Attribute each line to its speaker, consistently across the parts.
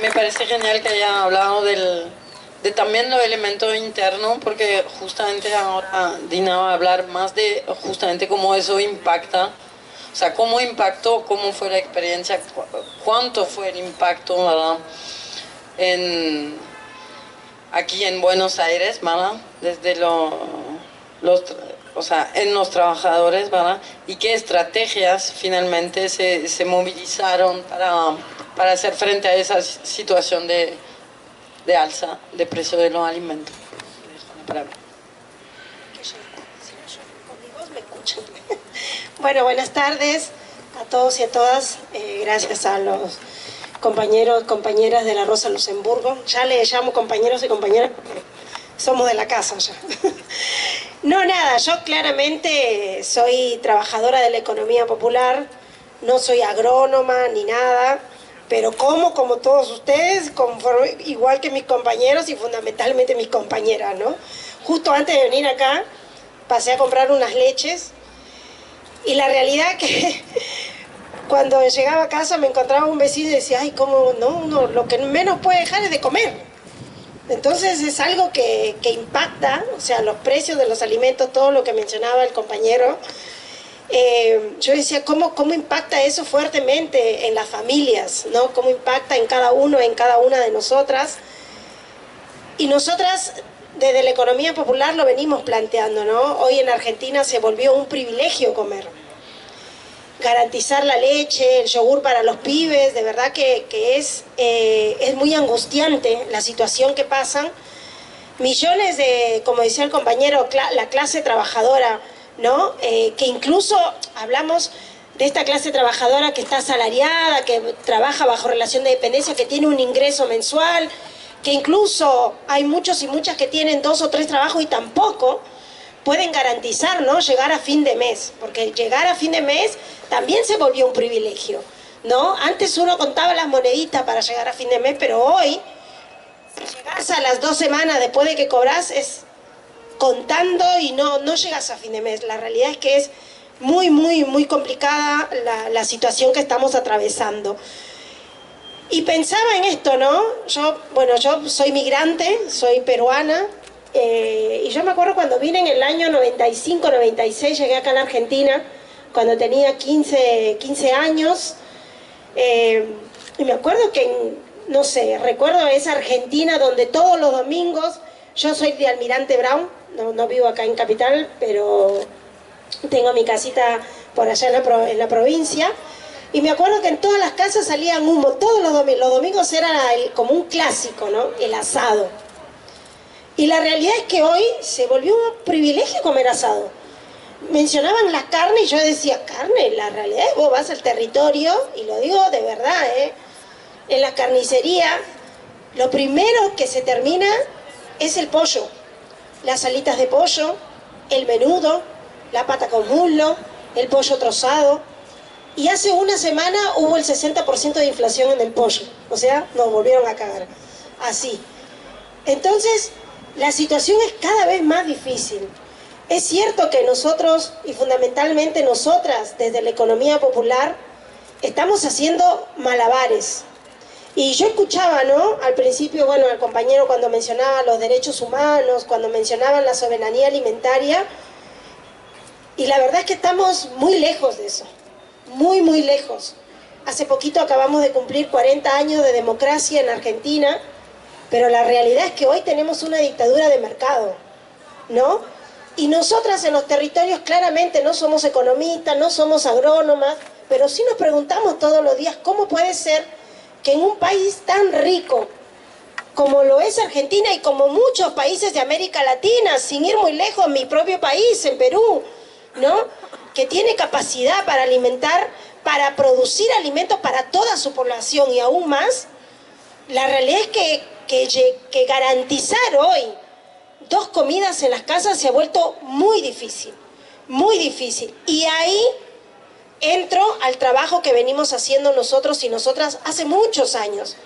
Speaker 1: Me parece genial que haya hablado de también los elementos internos, porque justamente ahora Dina va a hablar más de justamente cómo eso impacta, o sea, cómo impactó, cómo fue la experiencia, cuánto fue el impacto, ¿verdad? En, aquí en Buenos Aires, ¿verdad? Desde los, o sea, en los trabajadores, ¿verdad? Y qué estrategias finalmente se movilizaron para hacer frente a esa situación de alza de precio de los alimentos.
Speaker 2: Bueno, buenas tardes a todos y a todas. Gracias a los compañeros, compañeras de la Rosa Luxemburgo. Ya le llamo compañeros y compañeras porque somos de la casa ya. No, nada, yo claramente soy trabajadora de la economía popular, no soy agrónoma ni nada, pero como todos ustedes, igual que mis compañeros y fundamentalmente mis compañeras, ¿no? Justo antes de venir acá, pasé a comprar unas leches y la realidad que cuando llegaba a casa me encontraba un vecino y decía, ay, cómo no, uno lo que menos puede dejar es de comer. Entonces es algo que impacta, o sea, los precios de los alimentos, todo lo que mencionaba el compañero. Yo decía, ¿cómo impacta eso fuertemente en las familias, ¿no? ¿Cómo impacta en cada uno, en cada una de nosotras? Y nosotras, desde la economía popular, lo venimos planteando, ¿no? Hoy en Argentina se volvió un privilegio comer. Garantizar la leche, el yogur para los pibes, de verdad que es muy angustiante la situación que pasan. Millones de, como decía el compañero, la clase trabajadora, ¿no? Que incluso hablamos de esta clase trabajadora que está asalariada, que trabaja bajo relación de dependencia, que tiene un ingreso mensual, que incluso hay muchos y muchas que tienen 2 o 3 trabajos y tampoco pueden garantizar, ¿no?, llegar a fin de mes, porque llegar a fin de mes también se volvió un privilegio, ¿no? Antes uno contaba las moneditas para llegar a fin de mes, pero hoy, si llegas a las 2 semanas después de que cobras, es contando y no llegas a fin de mes. La realidad es que es muy complicada la situación que estamos atravesando. Y pensaba en esto, ¿no? Yo soy migrante, soy peruana, y yo me acuerdo cuando vine en el año 95, 96, llegué acá a la Argentina, cuando tenía 15 años, y me acuerdo que, no sé, recuerdo esa Argentina donde todos los domingos, yo soy de Almirante Brown, no vivo acá en Capital, pero tengo mi casita por allá en la provincia, y me acuerdo que en todas las casas salían humo, todos los domingos era como un clásico, ¿no? El asado. Y la realidad es que hoy se volvió un privilegio comer asado. Mencionaban la carne y yo decía, carne, la realidad es que vos vas al territorio, y lo digo de verdad, en la carnicería, lo primero que se termina es el pollo. Las alitas de pollo, el menudo, la pata con muslo, el pollo trozado. Y hace una semana hubo el 60% de inflación en el pollo. O sea, nos volvieron a cagar. Así. Entonces, la situación es cada vez más difícil. Es cierto que nosotros, y fundamentalmente nosotras, desde la economía popular, estamos haciendo malabares. Y yo escuchaba, ¿no?, al principio, bueno, al compañero cuando mencionaba los derechos humanos, cuando mencionaban la soberanía alimentaria, y la verdad es que estamos muy lejos de eso, muy lejos. Hace poquito acabamos de cumplir 40 años de democracia en Argentina, pero la realidad es que hoy tenemos una dictadura de mercado, ¿no? Y nosotras en los territorios claramente no somos economistas, no somos agrónomas, pero sí nos preguntamos todos los días cómo puede ser que en un país tan rico como lo es Argentina y como muchos países de América Latina, sin ir muy lejos, mi propio país, en Perú, ¿no?, que tiene capacidad para alimentar, para producir alimentos para toda su población y aún más, la realidad es que garantizar hoy 2 comidas en las casas se ha vuelto muy difícil, muy difícil. Y ahí entro al trabajo que venimos haciendo nosotros y nosotras hace muchos años,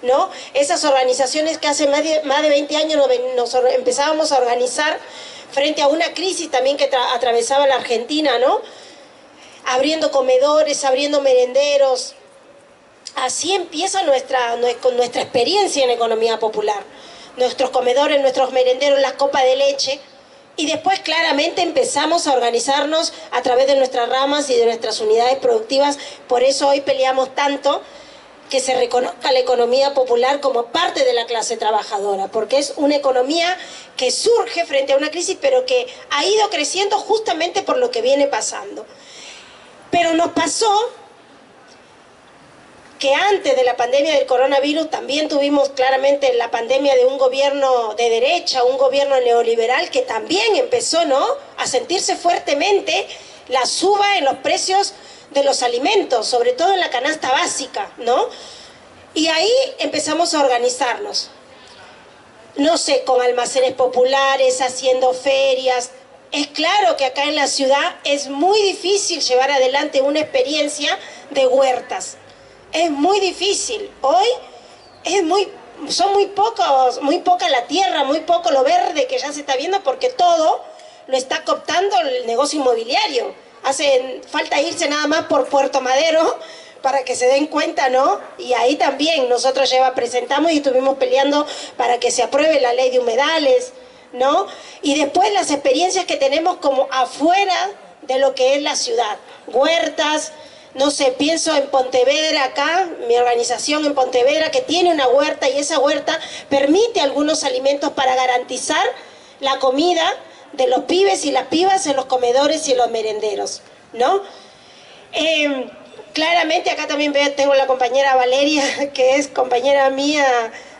Speaker 2: ¿no? Esas organizaciones que hace más de 20 años nos empezábamos a organizar frente a una crisis también que atravesaba la Argentina, ¿no? Abriendo comedores, abriendo merenderos, Así empieza con nuestra experiencia en economía popular. Nuestros comedores, nuestros merenderos, las copas de leche. Y después claramente empezamos a organizarnos a través de nuestras ramas y de nuestras unidades productivas. Por eso hoy peleamos tanto que se reconozca la economía popular como parte de la clase trabajadora, porque es una economía que surge frente a una crisis, pero que ha ido creciendo justamente por lo que viene pasando. Pero nos pasó que antes de la pandemia del coronavirus también tuvimos claramente la pandemia de un gobierno de derecha, un gobierno neoliberal que también empezó, ¿no?, a sentirse fuertemente la suba en los precios de los alimentos, sobre todo en la canasta básica, ¿no? Y ahí empezamos a organizarnos, no sé, con almacenes populares, haciendo ferias. Es claro que acá en la ciudad es muy difícil llevar adelante una experiencia de huertas. Es muy difícil. Hoy son muy poca la tierra, muy poco lo verde que ya se está viendo, porque todo lo está cooptando el negocio inmobiliario. Hace falta irse nada más por Puerto Madero para que se den cuenta, ¿no? Y ahí también nosotros ya presentamos y estuvimos peleando para que se apruebe la ley de humedales, ¿no? Y después las experiencias que tenemos como afuera de lo que es la ciudad. Huertas. No sé, pienso en Pontevedra acá, mi organización en Pontevedra, que tiene una huerta, y esa huerta permite algunos alimentos para garantizar la comida de los pibes y las pibas en los comedores y en los merenderos, ¿no? Claramente acá también tengo la compañera Valeria, que es compañera mía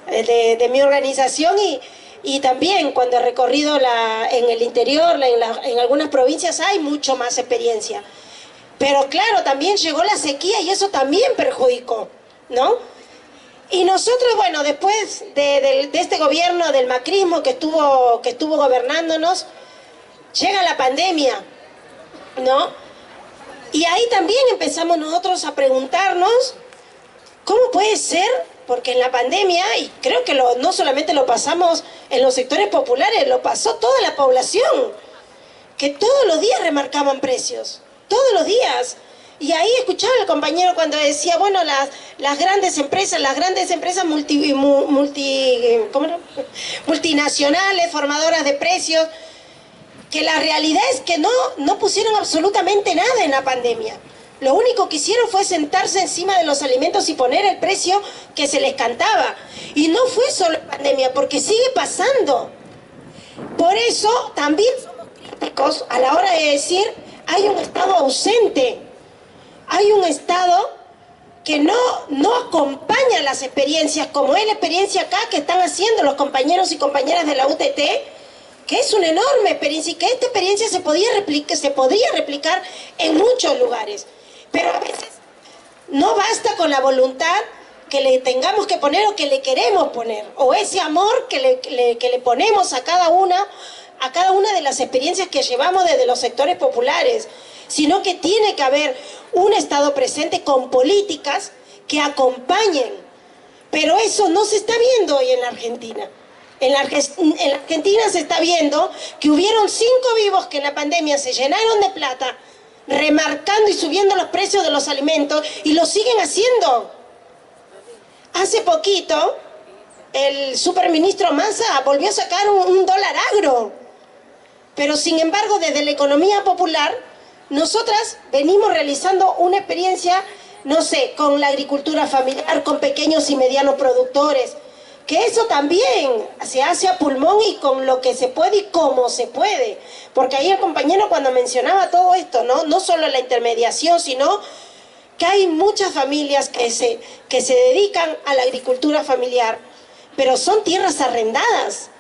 Speaker 2: de mi organización, y también cuando he recorrido en el interior, en algunas provincias hay mucho más experiencia. Pero claro, también llegó la sequía y eso también perjudicó, ¿no? Y nosotros, bueno, después de este gobierno del macrismo que estuvo gobernándonos, llega la pandemia, ¿no? Y ahí también empezamos nosotros a preguntarnos, ¿cómo puede ser? Porque en la pandemia, y creo que no solamente lo pasamos en los sectores populares, lo pasó toda la población, que todos los días remarcaban precios. Todos los días. Y ahí escuchaba al compañero cuando decía, bueno, las grandes empresas multinacionales, formadoras de precios, que la realidad es que no pusieron absolutamente nada en la pandemia. Lo único que hicieron fue sentarse encima de los alimentos y poner el precio que se les cantaba. Y no fue solo pandemia, porque sigue pasando. Por eso también somos críticos a la hora de decir, hay un Estado ausente, hay un Estado que no acompaña las experiencias, como es la experiencia acá que están haciendo los compañeros y compañeras de la UTT, que es una enorme experiencia y que esta experiencia se podría replicar en muchos lugares. Pero a veces no basta con la voluntad que le tengamos que poner o que le queremos poner, o ese amor que le ponemos a cada una de las experiencias que llevamos desde los sectores populares, sino que tiene que haber un Estado presente con políticas que acompañen. Pero eso no se está viendo hoy en la Argentina. En la Argentina se está viendo que hubieron 5 vivos que en la pandemia se llenaron de plata, remarcando y subiendo los precios de los alimentos, y lo siguen haciendo. Hace poquito, el superministro Massa volvió a sacar un dólar agro. Pero sin embargo, desde la economía popular, nosotras venimos realizando una experiencia, no sé, con la agricultura familiar, con pequeños y medianos productores, que eso también se hace a pulmón y con lo que se puede y como se puede. Porque ahí el compañero cuando mencionaba todo esto, no solo la intermediación, sino que hay muchas familias que se dedican a la agricultura familiar, pero son tierras arrendadas,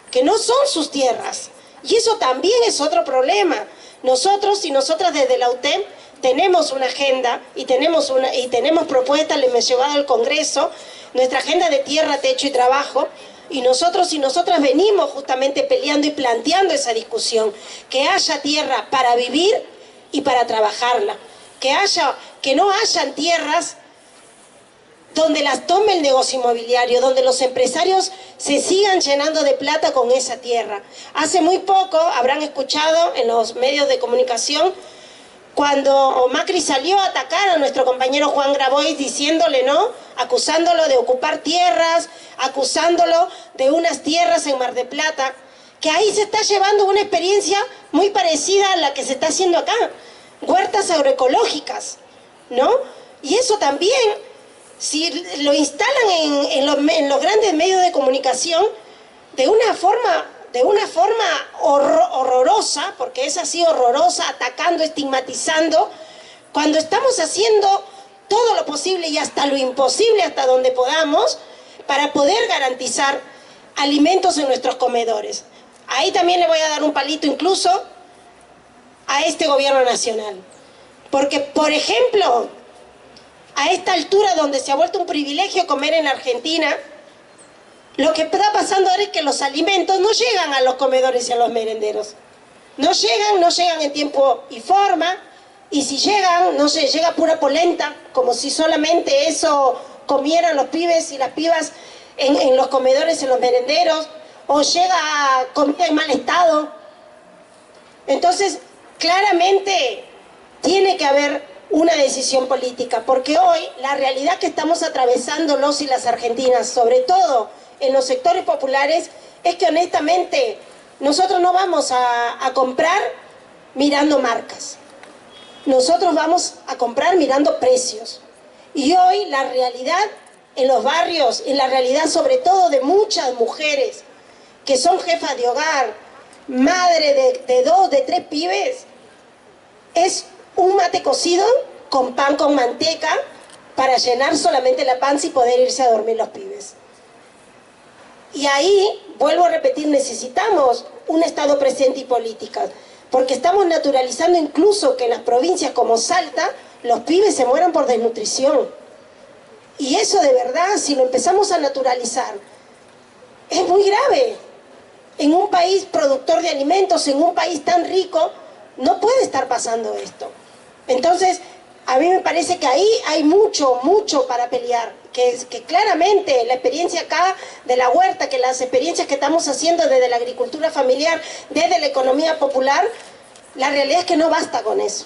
Speaker 2: que no son sus tierras. Y eso también es otro problema. Nosotros y nosotras desde la UTEM tenemos una agenda y tenemos propuestas, le hemos llevado al Congreso, nuestra agenda de tierra, techo y trabajo, y nosotros y nosotras venimos justamente peleando y planteando esa discusión, que haya tierra para vivir y para trabajarla, que no hayan tierras donde las tome el negocio inmobiliario, donde los empresarios se sigan llenando de plata con esa tierra. Hace muy poco habrán escuchado en los medios de comunicación Cuando Macri salió a atacar a nuestro compañero Juan Grabois diciéndole, ¿no?, acusándolo de ocupar tierras, acusándolo de unas tierras en Mar del Plata, que ahí se está llevando una experiencia muy parecida a la que se está haciendo acá, huertas agroecológicas, ¿no? Y eso también, si lo instalan en los grandes medios de comunicación, de una forma horrorosa, porque es así, horrorosa, atacando, estigmatizando, cuando estamos haciendo todo lo posible y hasta lo imposible, hasta donde podamos, para poder garantizar alimentos en nuestros comedores. Ahí también le voy a dar un palito incluso a este gobierno nacional. Porque, por ejemplo, a esta altura donde se ha vuelto un privilegio comer en Argentina, lo que está pasando ahora es que los alimentos no llegan a los comedores y a los merenderos. No llegan en tiempo y forma, y si llegan, no sé, llega pura polenta, como si solamente eso comieran los pibes y las pibas en los comedores, en los merenderos, o llega comida en mal estado. Entonces, claramente tiene que haber una decisión política, porque hoy la realidad que estamos atravesando los y las argentinas, sobre todo en los sectores populares, es que honestamente nosotros no vamos a comprar mirando marcas. Nosotros vamos a comprar mirando precios. Y hoy la realidad en los barrios, y la realidad sobre todo de muchas mujeres que son jefas de hogar, madre de 2, de 3 pibes, es un mate cocido con pan con manteca para llenar solamente la panza y poder irse a dormir los pibes. Y ahí, vuelvo a repetir, necesitamos un Estado presente y políticas, porque estamos naturalizando incluso que en las provincias como Salta, los pibes se mueran por desnutrición. Y eso de verdad, si lo empezamos a naturalizar, es muy grave. En un país productor de alimentos, en un país tan rico, no puede estar pasando esto. Entonces, a mí me parece que ahí hay mucho para pelear, que claramente la experiencia acá de la huerta, que las experiencias que estamos haciendo desde la agricultura familiar, desde la economía popular, la realidad es que no basta con eso.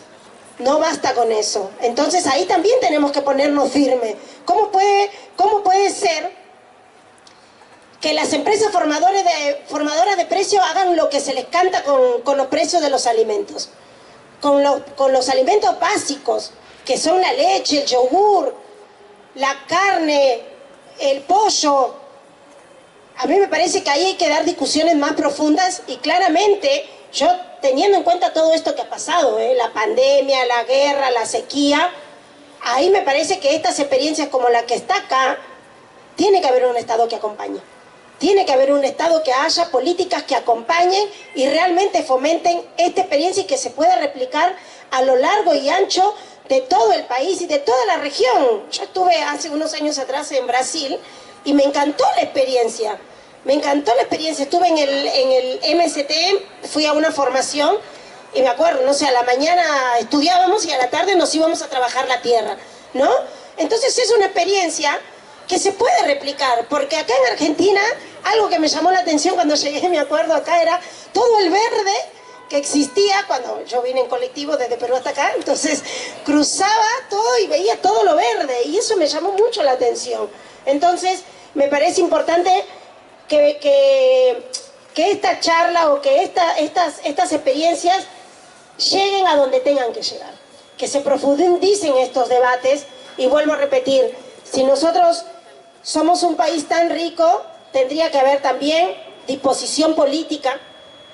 Speaker 2: No basta con eso. Entonces ahí también tenemos que ponernos firmes. ¿Cómo puede ser que las empresas formadoras de precios hagan lo que se les canta con los precios de los alimentos? Con los alimentos básicos, que son la leche, el yogur, la carne, el pollo. A mí me parece que ahí hay que dar discusiones más profundas y claramente, yo teniendo en cuenta todo esto que ha pasado, la pandemia, la guerra, la sequía, ahí me parece que estas experiencias como la que está acá, tiene que haber un Estado que acompañe. Tiene que haber un Estado que haya políticas que acompañen y realmente fomenten esta experiencia y que se pueda replicar a lo largo y ancho de todo el país y de toda la región. Yo estuve hace unos años atrás en Brasil y me encantó la experiencia. Me encantó la experiencia. Estuve en el MST, fui a una formación y me acuerdo, no sé, a la mañana estudiábamos y a la tarde nos íbamos a trabajar la tierra, ¿no? Entonces es una experiencia que se puede replicar, porque acá en Argentina, algo que me llamó la atención cuando llegué, me acuerdo, acá era todo el verde que existía cuando yo vine en colectivo desde Perú hasta acá, entonces cruzaba todo y veía todo lo verde, y eso me llamó mucho la atención. Entonces, me parece importante que esta charla o que estas experiencias lleguen a donde tengan que llegar, que se profundicen estos debates, y vuelvo a repetir, si nosotros somos un país tan rico, tendría que haber también disposición política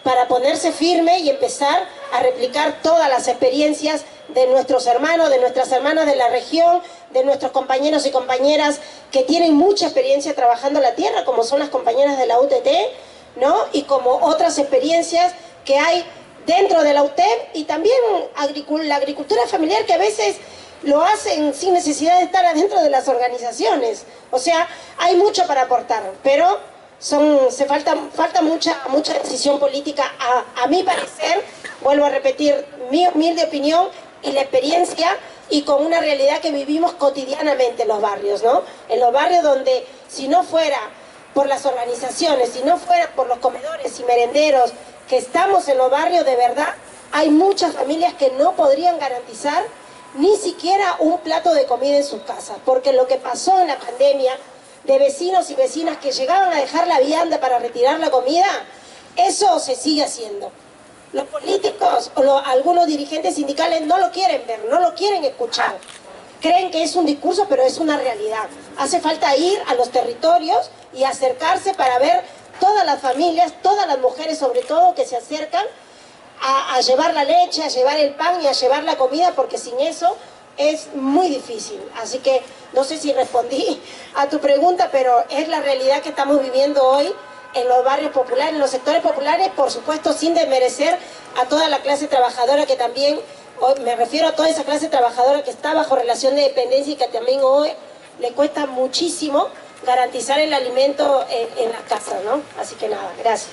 Speaker 2: para ponerse firme y empezar a replicar todas las experiencias de nuestros hermanos, de nuestras hermanas de la región, de nuestros compañeros y compañeras que tienen mucha experiencia trabajando la tierra, como son las compañeras de la UTT, ¿no? Y como otras experiencias que hay dentro de la UTEP, y también la agricultura familiar, que a veces lo hacen sin necesidad de estar adentro de las organizaciones. O sea, hay mucho para aportar, pero falta mucha decisión política, a mi parecer, vuelvo a repetir, mi humilde opinión y la experiencia, y con una realidad que vivimos cotidianamente en los barrios, ¿no? En los barrios donde, si no fuera por las organizaciones, si no fuera por los comedores y merenderos que estamos en los barrios, de verdad, hay muchas familias que no podrían garantizar ni siquiera un plato de comida en sus casas, porque lo que pasó en la pandemia, de vecinos y vecinas que llegaban a dejar la vianda para retirar la comida, eso se sigue haciendo. Los políticos o algunos dirigentes sindicales no lo quieren ver, no lo quieren escuchar. Creen que es un discurso, pero es una realidad. Hace falta ir a los territorios y acercarse para ver todas las familias, todas las mujeres sobre todo, que se acercan a llevar la leche, a llevar el pan y a llevar la comida, porque sin eso es muy difícil. Así que no sé si respondí a tu pregunta, pero es la realidad que estamos viviendo hoy en los barrios populares, en los sectores populares, por supuesto sin desmerecer a toda la clase trabajadora, que también, me refiero a toda esa clase trabajadora que está bajo relación de dependencia y que también hoy le cuesta muchísimo garantizar el alimento en las casas, ¿no? Así que nada, gracias.